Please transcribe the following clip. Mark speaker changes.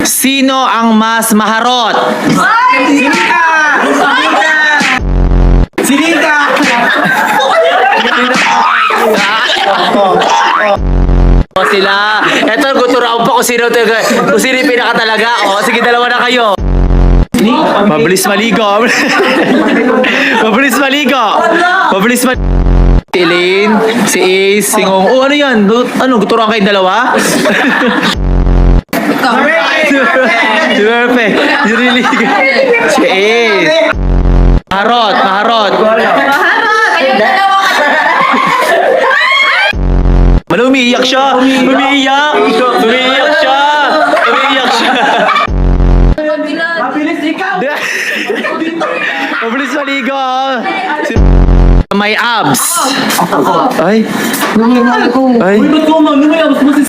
Speaker 1: Sino ang mas maharot?
Speaker 2: Sinika! Sinika!
Speaker 1: O sila. Eto, guturaan pa kung sino yung pinaka talaga. O, sige, dalawa na kayo. Mabilis maligo. Mabilis maligo. Mabilis maligo. Si Elaine, si Ace, si Ngong. Oh, ano yan? Ano, guturaan kayong dalawa? Si Murphy. Si Liliga. Si Ace. Maharot, maharot. Ano, umiiyak siya? Umiiyak! Umiiyak siya! Umiiyak siya!
Speaker 2: Mabilis ikaw!
Speaker 1: Mabilis maligo! May abs! Ay! Ay!
Speaker 2: Uy, ba't ko, ma'am? Ano may abs mo si